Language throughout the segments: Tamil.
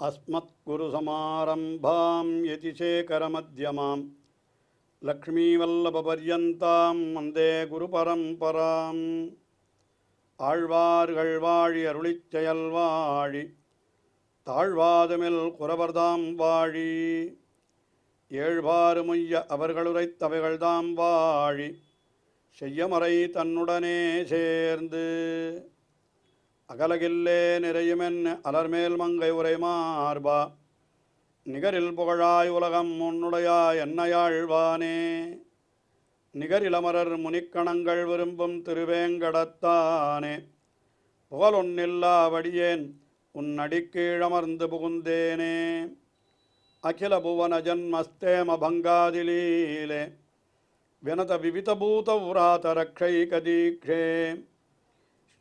अस्मत्कुरुसमारम्भां यतिशेखरमध्यमां लक्ष्मीवल्लभपर्यन्तां वन्दे गुरुपरम्पराम् ஆழ்வார்கள் வாழி அருளிச் செயல் வாழி தாழ்வாதுமில் குறவர்தாம் வாழி ஏழ்வாறு முய்ய அவர்களுரைத்தவைகள்தாம் வாழி செய்யமறை தன்னுடனே சேர்ந்து அகலகில்லே நிறையுமென் அலர்மேல் மங்கை உரை மார்பா நிகரில் புகழாய் உலகம் உன்னுடையாய் என்னையாழ்வானே நிகரிலமரர் முனிக்கணங்கள் விரும்பும் திருவேங்கடத்தானே புகழொன்னில்லா வடியேன் உன்னடிக்கீழமர்ந்து புகுந்தேனே அகில புவன ஜன்மஸ்தேம பங்காதிலீலே வினத விவிதபூத உராத ரக்ஷைகதீக்ஷே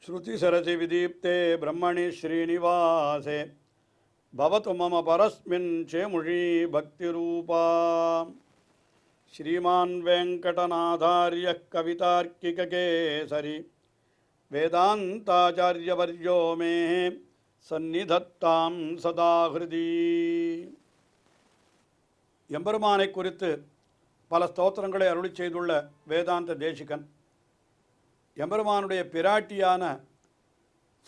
ஸ்ருதிசரசி விதீப்தே பிரம்மணி ஸ்ரீனிவாசே பவது மம பரஸ்மின் சேமுழி பக்திரூபா श्रीमान् वेङ्कटनाथार्यः कवितार्किककेसरी वेदान्ताचार्यवर्यो मे सन्निधत्तां सदा हृदि. எம்பெருமானை குறித்து பல ஸ்தோத்திரங்களை அருளி செய்துள்ள வேதாந்த தேசிகன் எம்பெருமானுடைய பிராட்டியான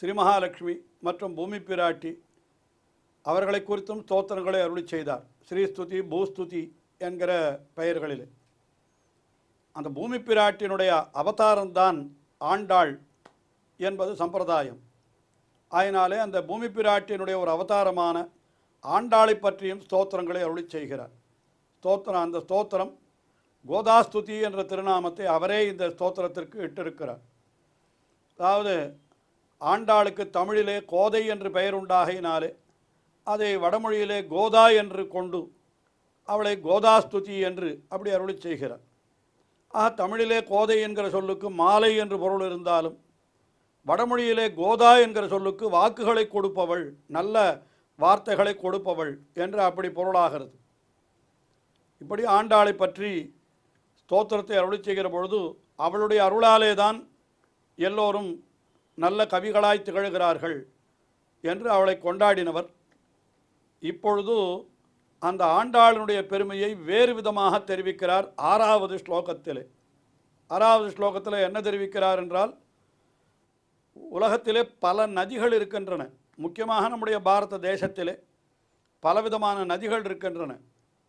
ஸ்ரீமகாலட்சுமி மற்றும் பூமி பிராட்டி அவர்களை குறித்தும் ஸ்தோத்திரங்களை அருளி செய்தார். ஸ்ரீஸ்துதி பூஸ்துதி என்கிற பெயர்களில் அந்த பூமி பிராட்டினுடைய அவதாரம்தான் ஆண்டாள் என்பது சம்பிரதாயம். ஆயினாலே அந்த பூமி பிராட்டினுடைய ஒரு அவதாரமான ஆண்டாளை பற்றியும் ஸ்தோத்திரங்களை அருளி செய்கிறார். அந்த ஸ்தோத்திரம் கோதாஸ்துதி என்ற திருநாமத்தை அவரே இந்த ஸ்தோத்திரத்திற்கு இட்டிருக்கிறார். அதாவது ஆண்டாளுக்கு தமிழிலே கோதை என்று பெயர் உண்டாகினாலே அதை வடமொழியிலே கோதா என்று கொண்டு அவளை கோதாஸ்துதி என்று அப்படி அருளி செய்கிறார். தமிழிலே கோதை என்கிற சொல்லுக்கு மாலை என்று பொருள் இருந்தாலும் வடமொழியிலே கோதா என்கிற சொல்லுக்கு வாக்குகளை கொடுப்பவள், நல்ல வார்த்தைகளை கொடுப்பவள் என்று அப்படி பொருளாகிறது. இப்படி ஆண்டாளை பற்றி ஸ்தோத்திரத்தை அருளி செய்கிற பொழுது அவளுடைய அருளாலே தான் எல்லோரும் நல்ல கவிகளாய் திகழ்கிறார்கள் என்று அவளை கொண்டாடினவர். இப்பொழுது அந்த ஆண்டாளினுடைய பெருமையை வேறு விதமாக தெரிவிக்கிறார். ஆறாவது ஸ்லோகத்தில் என்ன தெரிவிக்கிறார் என்றால், உலகத்திலே பல நதிகள் இருக்கின்றன. முக்கியமாக நம்முடைய பாரத தேசத்திலே பலவிதமான நதிகள் இருக்கின்றன.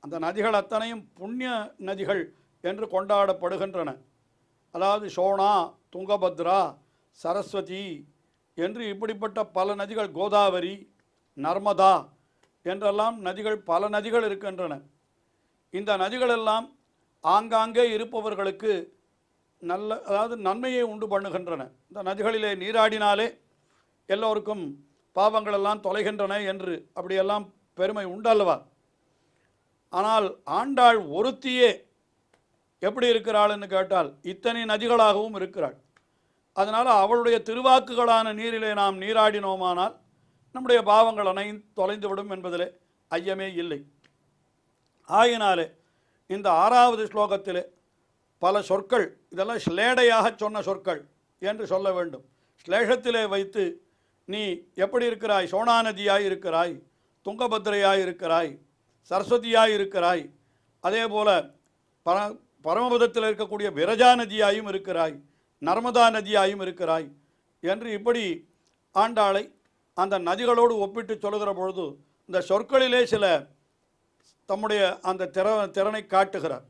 அந்த நதிகள் அத்தனையும் புண்ணிய நதிகள் என்று கொண்டாடப்படுகின்றன. அதாவது சோனா, துங்கபத்ரா, சரஸ்வதி என்று இப்படிப்பட்ட பல நதிகள், கோதாவரி, நர்மதா என்றெல்லாம் நதிகள், பல நதிகள் இருக்கின்றன. இந்த நதிகளெல்லாம் ஆங்காங்கே இருப்பவர்களுக்கு அதாவது நன்மையை உண்டு பண்ணுகின்றன. இந்த நதிகளிலே நீராடினாலே எல்லோருக்கும் பாவங்களெல்லாம் தொலைகின்றன என்று அப்படியெல்லாம் பெருமை உண்டல்லவா. ஆனால் ஆண்டாள் ஒருத்தியே எப்படி இருக்கிறாள்னு கேட்டால் இத்தனை நதிகளாகவும் இருக்கிறாள். அதனால் அவளுடைய திருவாக்குகளான நீரிலே நாம் நீராடினோமானால் நம்முடைய பாவங்கள் அனைத்தும் தொலைந்துவிடும் என்பதிலே ஐயமே இல்லை. ஆயினாலே இந்த ஆறாவது ஸ்லோகத்திலே பல சொற்கள், இதெல்லாம் ஸ்லேடையாக சொன்ன சொற்கள் என்று சொல்ல வேண்டும். ஸ்லேஷத்திலே வைத்து நீ எப்படி இருக்கிறாய், சோனா நதியாய் இருக்கிறாய், துங்கபத்ரையாய் இருக்கிறாய், சரஸ்வதியாய் இருக்கிறாய், அதே போல பரமபதத்தில் இருக்கக்கூடிய விரஜா நதியாயும் இருக்கிறாய், நர்மதா நதியாயும் இருக்கிறாய் என்று இப்படி ஆண்டாளை அந்த நதிகளோடு ஒப்பிட்டு சொல்லுகிற பொழுது இந்த சொற்களிலே சில தம்முடைய அந்த திறனை காட்டுகிறார்.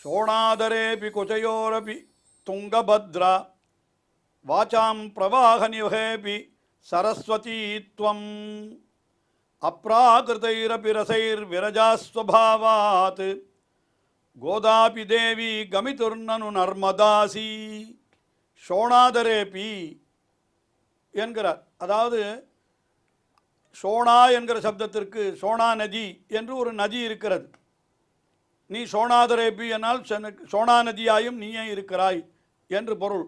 சோணாதரேபி குஜயோரபி துங்கபத்ரா வாசாம் பிரவாகநிவகேபி சரஸ்வதீத்வம் அப்ராகிருதைரபி ரசைர் விரஜாஸ்வபாவாத் கோதாபி தேவி கமிதுர்னனு நர்மதாசி சோணாதரேபி என்கிறார். அதாவது சோனா என்கிற சப்தத்திற்கு சோனா நதி என்று ஒரு நதி இருக்கிறது. நீ சோணாதரேபி என்னால் சோனா நதியாயும் நீயே இருக்கிறாய் என்று பொருள்.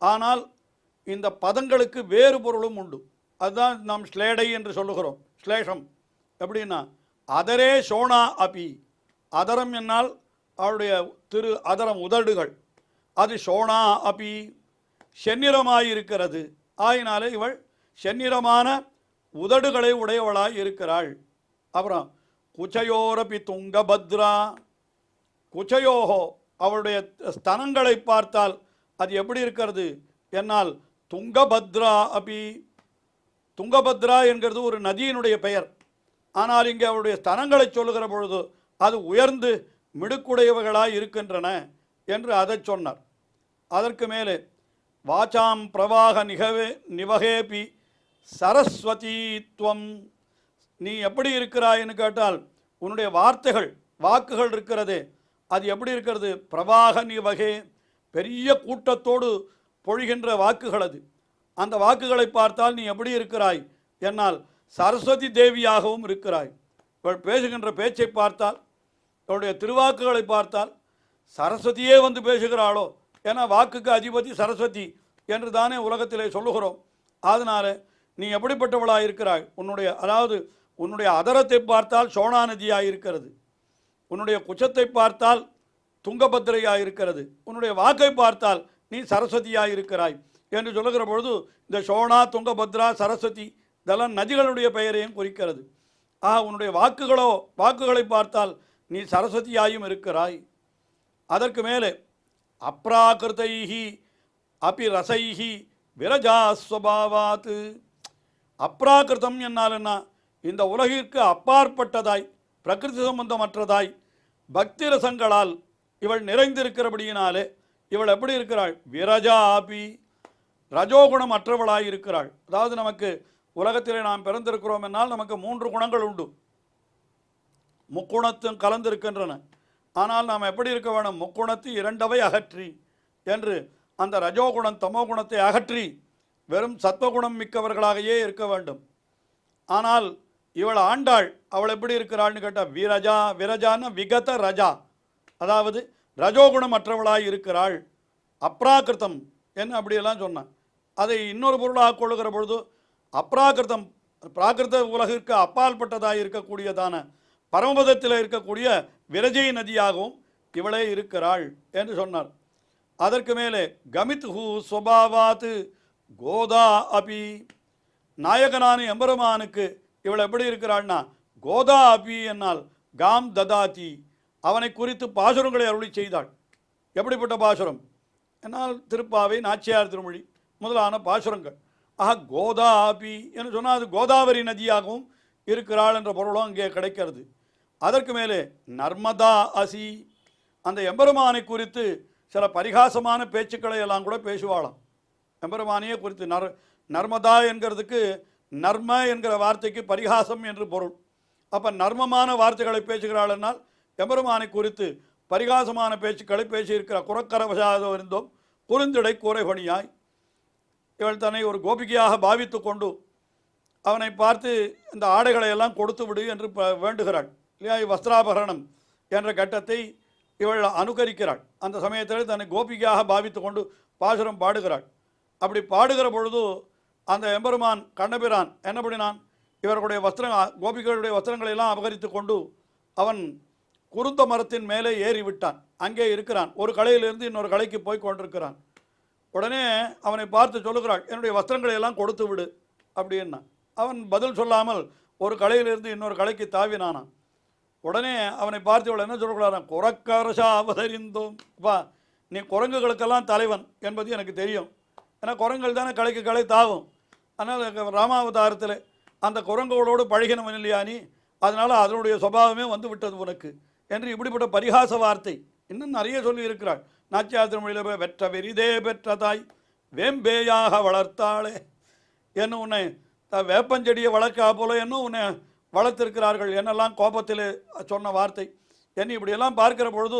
ஆனால் இந்த பதங்களுக்கு வேறு பொருளும் உண்டு. அதுதான் நாம் ஸ்லேடை என்று சொல்லுகிறோம். ஸ்லேஷம் எப்படின்னா அதரே சோனா அபி, அதரம் என்னால் அவருடைய அதரம் உதடுகள், அது சோனா அபி செந்நிறமாயிருக்கிறது. ஆயினாலே இவள் செந்நிறமான உதடுகளை உடையவளாய் இருக்கிறாள். அப்புறம் குச்சயோரபி துங்கபத்ரா, குச்சயோகோ அவளுடைய ஸ்தனங்களை பார்த்தால் அது எப்படி இருக்கிறது என்னால் துங்கபத்ரா அபி, துங்கபத்ரா என்கிறது ஒரு நதியினுடைய பெயர். ஆனால் இங்கே அவருடைய ஸ்தனங்களை சொல்லுகிற பொழுது அது உயர்ந்து மிடுக்குடையவைகளாய் இருக்கின்றன என்று அதை சொன்னார். அதற்கு மேலே வாசாம் பிரவாக நிவகேபி சரஸ்வதித்வம், நீ எப்படி இருக்கிறாய்ன்னு கேட்டால் உன்னுடைய வாக்குகள் இருக்கிறதே அது எப்படி இருக்கிறது? பிரவாக நிவகே, பெரிய கூட்டத்தோடு பொழிகின்ற வாக்குகள் அது. அந்த வாக்குகளை பார்த்தால் நீ எப்படி இருக்கிறாய் என்னால் சரஸ்வதி தேவியாகவும் இருக்கிறாய். இவள் பேசுகின்ற பேச்சை பார்த்தால், இவளுடைய திருவாக்குகளை பார்த்தால் சரஸ்வதியே வந்து பேசுகிறாளோ, ஏன்னா வாக்குக்கு அதிபதி சரஸ்வதி என்று தானே உலகத்திலே சொல்லுகிறோம். அதனால் நீ எப்படிப்பட்டவளாக இருக்கிறாய்? உன்னுடைய அதரத்தை பார்த்தால் சோனா நதியாக இருக்கிறது, உன்னுடைய குச்சத்தை பார்த்தால் துங்கபத்திரையாக இருக்கிறது, உன்னுடைய வாக்கை பார்த்தால் நீ சரஸ்வதியாக இருக்கிறாய் என்று சொல்லுகிற பொழுது இந்த சோனா, துங்கபத்ரா, சரஸ்வதி இதெல்லாம் நதிகளுடைய பெயரையும் குறிக்கிறது. உன்னுடைய வாக்குகளை பார்த்தால் நீ சரஸ்வதியாயும் இருக்கிறாய். அதற்கு மேலே அப்ராகிருதைஹி அபி ரசைஹி விரஜாஸ்வபாவாத், அப்ராகிருதம் என்னால் என்ன? இந்த உலகிற்கு அப்பாற்பட்டதாய், பிரகிருதி சம்பந்தமற்றதாய் பக்தி ரசங்களால் இவள் நிறைந்திருக்கிறபடியினாலே இவள் எப்படி இருக்கிறாள்? விரஜாபி, ரஜோகுணம் அற்றவளாய் இருக்கிறாள். அதாவது நமக்கு உலகத்திலே நாம் பிறந்திருக்கிறோம் என்னால் நமக்கு 3 குணங்கள் உண்டு, முக்குணத்தும் கலந்திருக்கின்றன. ஆனால் நாம் எப்படி இருக்க வேணும்? முக்குணத்து 2வை அகற்றி என்று அந்த ரஜோகுணம் தமோகுணத்தை அகற்றி வெறும் சத்வகுணம் மிக்கவர்களாகவே இருக்க வேண்டும். ஆனால் இவள் ஆண்டாள், அவள் எப்படி இருக்கிறாள்னு கேட்டால் விரஜான விகத ரஜா, அதாவது ரஜோகுணம் அற்றவளாய் இருக்கிறாள். அப்ராகிருத்தம் என்ன அப்படியெல்லாம் சொன்னான். அதை இன்னொரு பொருளாக கொள்ளுகிற பொழுது அப்ராகிருத்தம், பிராகிருத உலகிற்கு அப்பால்பட்டதாக இருக்கக்கூடியதான பரமபதத்தில் இருக்கக்கூடிய விரஜை நதியாகவும் இவளே இருக்கிறாள் என்று சொன்னார். அதற்கு மேலே கமித்ஹு ஸ்வபாவாத் கோதா அபி, நாயகனான எம்பெருமானுக்கு இவள் எப்படி இருக்கிறாள்னா கோதா அபி என்னால் காம் ததாதி, அவனை குறித்து பாசுரங்களை அருளி செய்தாள். எப்படிப்பட்ட பாசுரம் என்னால் திருப்பாவை, நாச்சியார் திருமொழி முதலான பாசுரங்கள். கோதா அபி என்று சொன்னால் அது கோதாவரி நதியாகவும் இருக்கிறாள் என்ற பொருளும் அங்கே கிடைக்கிறது. அதற்கு மேலே நர்மதா அசி, அந்த எம்பெருமானை குறித்து சில பரிகாசமான பேச்சுக்களை எல்லாம் கூட பேசுவாளாம். எம்பெருமானையே குறித்து நர்மதா என்கிறதுக்கு நர்ம என்கிற வார்த்தைக்கு பரிகாசம் என்று பொருள். அப்போ நர்மமான வார்த்தைகளை பேசுகிறாள் என்னால் எம்பெருமானை குறித்து பரிகாசமான பேச்சுக்களை பேசியிருக்கிற குறக்கரவசாதோ இருந்தோம் குறுந்திடை கூரைபணியாய், இவள் தன்னை ஒரு கோபிகையாக பாவித்து கொண்டு அவனை பார்த்து இந்த ஆடைகளை எல்லாம் கொடுத்து விடு என்று வேண்டுகிறாள் இல்லையா? வஸ்திராபரணம் என்ற கட்டத்தை இவள் அனுகரிக்கிறாள். அந்த சமயத்தில் தன்னை கோபிகையாக பாவித்து கொண்டு பாசுரம் பாடுகிறாள். அப்படி பாடுகிற பொழுது அந்த எம்பெருமான் கண்ணபிரான் என்ன பண்ணினான்? இவர்களுடைய கோபிகளுடைய வஸ்திரங்களை எல்லாம் அபகரித்து கொண்டு அவன் குருந்த மரத்தின் மேலே ஏறிவிட்டான். அங்கே இருக்கிறான், ஒரு கலையிலிருந்து இன்னொரு கலைக்கு போய் கொண்டிருக்கிறான். உடனே அவனை பார்த்து சொல்லுகிறாள், என்னுடைய வஸ்திரங்களை எல்லாம் கொடுத்து விடு அப்படின்னா. அவன் பதில் சொல்லாமல் ஒரு கலையிலிருந்து இன்னொரு கலைக்கு தாவினானான். உடனே அவனை பார்த்து இவள் என்ன சொல்லக்கூடாதான்? குறக்கரசா அவதரிந்தோம், வா நீ குரங்குகளுக்கெல்லாம் தலைவன் என்பது எனக்கு தெரியும். ஏன்னா குரங்குகள் தானே கலைக்கு கலை தாவும். அதனால் ராமாவதாரத்தில் அந்த குரங்குகளோடு பழகினவன் இல்லையா நீ, அதனால் அதனுடைய சுபாவமே வந்து விட்டது உனக்கு என்று இப்படிப்பட்ட பரிகாச வார்த்தை இன்னும் நிறைய சொல்லி இருக்கிறாள். நாச்சியார் திருமொழியில் போய் வெற்ற வெறிதே பெற்றதாய் வேம்பேயாக வளர்த்தாளே, என்ன உன்னை வேப்பஞ்செடியை வளர்க்கா போல என்னும் உன்னை வளர்த்திருக்கிறார்கள் என்னெல்லாம் கோபத்தில் சொன்ன வார்த்தை. என்னை இப்படியெல்லாம் பார்க்கிற பொழுது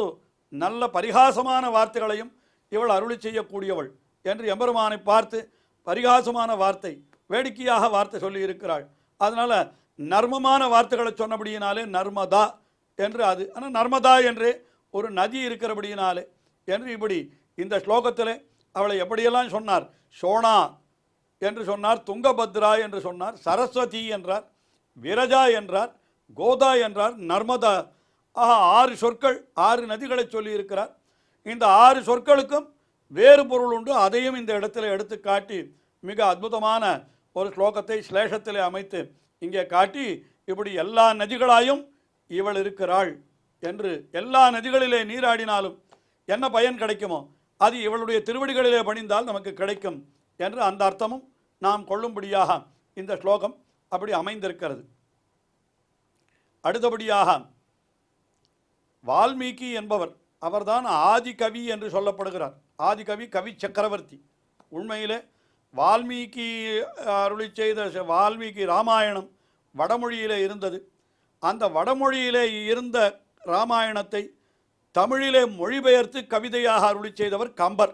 நல்ல பரிகாசமான வார்த்தைகளையும் இவள் அருளி செய்யக்கூடியவள் என்று எம்பெருமானை பார்த்து பரிகாசமான வார்த்தை, வேடிக்கையாக வார்த்தை சொல்லி இருக்கிறாள். அதனால் நர்மமான வார்த்தைகளை சொன்னபடியினாலே நர்மதா என்று அது. ஆனால் நர்மதா என்று ஒரு நதி இருக்கிறபடியினாலே என்று இப்படி இந்த ஸ்லோகத்தில் அவளை எப்படியெல்லாம் சொன்னார்? சோனா என்று சொன்னார், துங்கபத்ரா என்று சொன்னார், சரஸ்வதி என்றார், விரஜா என்றார், கோதா என்றார், நர்மதா. 6 சொற்கள் 6 நதிகளை சொல்லி இருக்கிறார். இந்த 6 சொற்களுக்கும் வேறு பொருள் உண்டு, அதையும் இந்த இடத்துல எடுத்து காட்டி மிக அற்புதமான ஒரு ஸ்லோகத்தை ஸ்லேஷத்திலே அமைத்து இங்கே காட்டி, இப்படி எல்லா நதிகளாயும் இவள் இருக்கிறாள் என்று, எல்லா நதிகளிலே நீராடினாலும் என்ன பயன் கிடைக்குமோ அது இவளுடைய திருவடிகளிலே பணிந்தால் நமக்கு கிடைக்கும் என்று அந்த அர்த்தமும் நாம் கொள்ளும்படியாக இந்த ஸ்லோகம் அப்படி அமைந்திருக்கிறது. அடுத்தபடியாக வால்மீகி என்பவர், அவர்தான் ஆதிகவி என்று சொல்லப்படுகிறார். ஆதிகவி, கவி சக்கரவர்த்தி. உண்மையிலே வால்மீகி அருளி செய்த வால்மீகி ராமாயணம் வடமொழியிலே இருந்தது. அந்த வடமொழியிலே இருந்த ராமாயணத்தை தமிழிலே மொழிபெயர்த்து கவிதையாக அருளி செய்தவர் கம்பர்.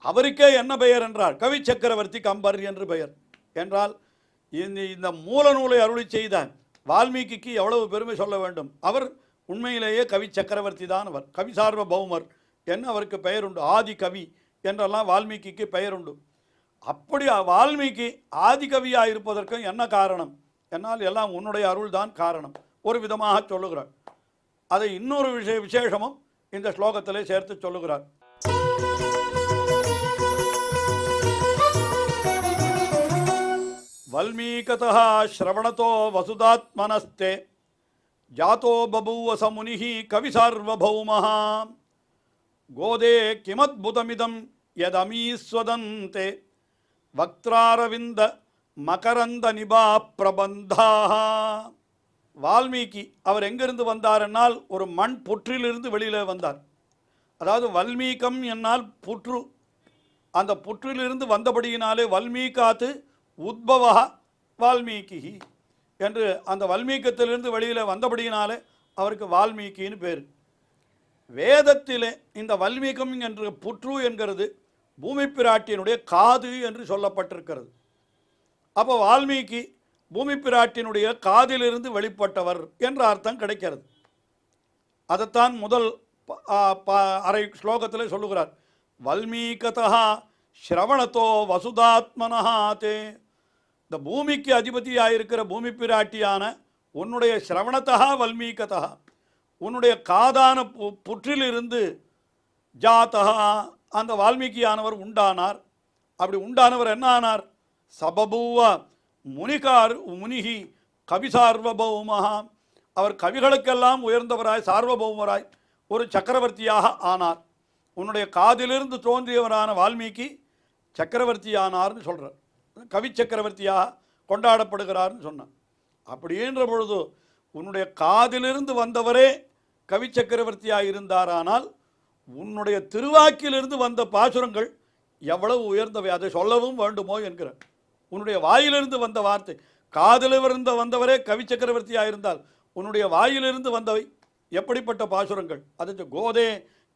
அவருக்கே என்ன பெயர் என்றால் கவி சக்கரவர்த்தி கம்பர் என்று பெயர். என்றால் இந்த மூல நூலை அருளி செய்த வால்மீகிக்கு எவ்வளவு பெருமை சொல்ல வேண்டும். அவர் உண்மையிலேயே கவி சக்கரவர்த்தி தான். அவர் கவி சார்வபௌமர் என்று அவருக்கு பெயர் உண்டு. ஆதி கவி என்றெல்லாம் வால்மீகிக்கு பெயர் உண்டு. அப்படி வால்மீகி ஆதிகவியாக இருப்பதற்கும் என்ன காரணம் என்னால் எல்லாம் உன்னுடைய அருள் தான் காரணம் ஒரு விதமாக சொல்லுகிறார். அதை இன்னொரு விசேஷமும் இந்த ஸ்லோகத்திலே சேர்த்து சொல்லுகிறார். வல்மீகதா ஸ்ரவணதோ வசுதாத்மனஸ்தே ஜாதோ பபூவ சமுனிः கவி சார்வபௌமः கோதே கிமத்புதமிதம் யதமீஸ்வதந்தே வக்த்ராரவிந்த மகரந்த நிபா பிரபந்தாக. வால்மீகி அவர் எங்கிருந்து வந்தார் என்னால் ஒரு மண் புற்றிலிருந்து வெளியில் வந்தார். அதாவது வல்மீகம் என்னால் புற்று, அந்த புற்றிலிருந்து வந்தபடியினாலே வல்மீகாத்து உத்பவா வால்மீகி என்று அந்த வல்மீகத்திலிருந்து வெளியில் வந்தபடியினாலே அவருக்கு வால்மீகின்னு பேர். வேதத்திலே இந்த வல்மீகம் என்ற புற்று என்கிறது பூமி பிராட்டியினுடைய காது என்று சொல்லப்பட்டிருக்கிறது. அப்போ வால்மீகி பூமி பிராட்டினுடைய காதிலிருந்து வெளிப்பட்டவர் என்ற அர்த்தம் கிடைக்கிறது. அதைத்தான் முதல் அரை ஸ்லோகத்தில் சொல்லுகிறார். வல்மீகதா ஸ்ரவணத்தோ வசுதாத்மனஹா தே. இந்த பூமிக்கு அதிபதியாக இருக்கிற பூமி பிராட்டியான உன்னுடைய ஸ்ரவணத்தா வல்மீகதா, உன்னுடைய காதான புற்றிலிருந்து ஜாத்தகா அந்த வால்மீகியானவர் உண்டானார். அப்படி உண்டானவர் என்ன ஆனார்? சபபூவ முனிகி கவி சார்வபௌமஹா. அவர் கவிகளுக்கெல்லாம் உயர்ந்தவராய் சார்வபௌமராய் ஒரு சக்கரவர்த்தியாக ஆனார். உன்னுடைய காதிலிருந்து தோன்றியவரான வால்மீகி சக்கரவர்த்தியானார்னு சொல்கிறார். கவி சக்கரவர்த்தியாக கொண்டாடப்படுகிறார்னு சொன்னார். அப்படின்ற பொழுது உன்னுடைய காதிலிருந்து வந்தவரே கவி சக்கரவர்த்தியாக இருந்தாரானால் உன்னுடைய திருவாக்கிலிருந்து வந்த பாசுரங்கள் எவ்வளவு உயர்ந்தவை, அதை சொல்லவும் வேண்டுமோ என்கிறார். உன்னுடைய வாயிலிருந்து வந்த வார்த்தை, காதிலிருந்து வந்தவரே கவி சக்கரவர்த்தியாக இருந்தால் உன்னுடைய வாயிலிருந்து வந்தவை எப்படிப்பட்ட பாசுரங்கள். அது கோதே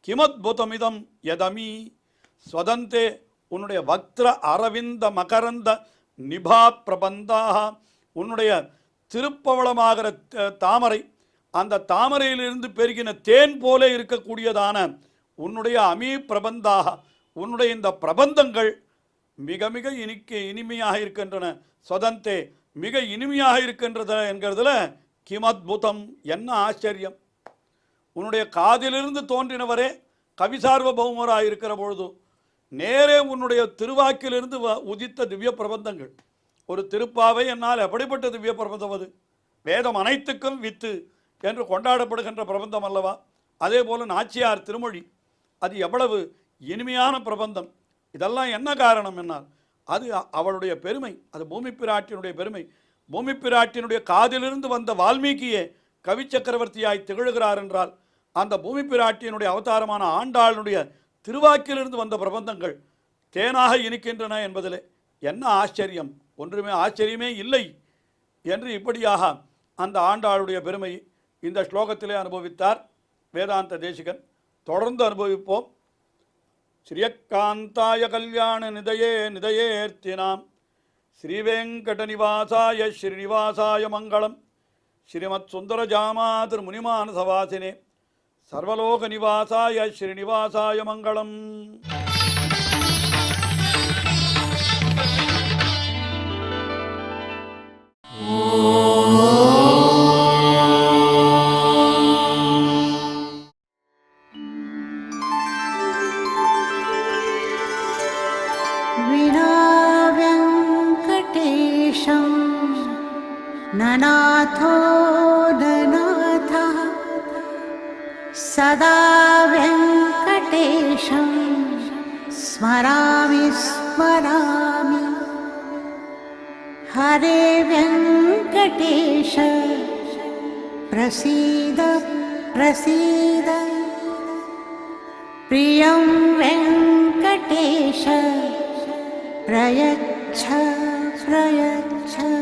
கிமத்புதமிதம் யதமி ஸ்வதந்தே. உன்னுடைய வக்ர அரவிந்த மகரந்த நிபா பிரபந்தாக, உன்னுடைய திருப்பவளமாகிற தாமரை, அந்த தாமரையிலிருந்து பெருகின தேன் போல இருக்கக்கூடியதான உன்னுடைய அமீ பிரபந்தாக, உன்னுடைய இந்த பிரபந்தங்கள் மிக மிக இனிமையாக இருக்கின்றன. ஸ்வதந்தே மிக இனிமையாக இருக்கின்றத என்கிறதுல கிமத்புதம் என்ன ஆச்சரியம். உன்னுடைய காதிலிருந்து தோன்றினவரே கவி சார்வபௌமராக இருக்கிற பொழுது நேரே உன்னுடைய திருவாக்கிலிருந்து உதித்த திவ்ய பிரபந்தங்கள். ஒரு திருப்பாவை என்னால் எப்படிப்பட்ட திவ்ய பிரபந்தம் அது? வேதம் அனைத்துக்கும் வித்து என்று கொண்டாடப்படுகின்ற பிரபந்தம் அல்லவா? அதே போல் நாச்சியார் திருமொழி, அது எவ்வளவு இனிமையான பிரபந்தம். இதெல்லாம் என்ன காரணம் என்னால் அது அவளுடைய பெருமை, அது பூமி பிராட்டினுடைய பெருமை. பூமி பிராட்டினுடைய காதிலிருந்து வந்த வால்மீகியே கவி சக்கரவர்த்தியாய் திகழ்கிறார் என்றால் அந்த பூமி பிராட்டியினுடைய அவதாரமான ஆண்டாளுடைய திருவாக்கிலிருந்து வந்த பிரபந்தங்கள் தேனாக இனிக்கின்றன என்பதிலே என்ன ஆச்சரியம். ஒன்றுமே ஆச்சரியமே இல்லை என்று இப்படியாக அந்த ஆண்டாளுடைய பெருமை இந்த ஸ்லோகத்திலே அனுபவித்தார் வேதாந்த தேசிகன். தொடர்ந்து அனுபவிப்போம். ஸ்ரீயக்காந்தாய கல்யாண நிதயேர்த்தினாம் ஸ்ரீவேங்கட நிவாசாய ஸ்ரீனிவாசாய மங்களம். ஸ்ரீமத் சுந்தரஜாமாதிர் முனிமானசவாசினே சர்வலோக நிவாசாய ஸ்ரீனிவாசாய மங்களம். सदा वेङ्कटेशं स्मरामि स्मरामि। हरे वेङ्कटेश प्रसीद प्रसीद। प्रियं वेङ्कटेश प्रयच्छ प्रयच्छ।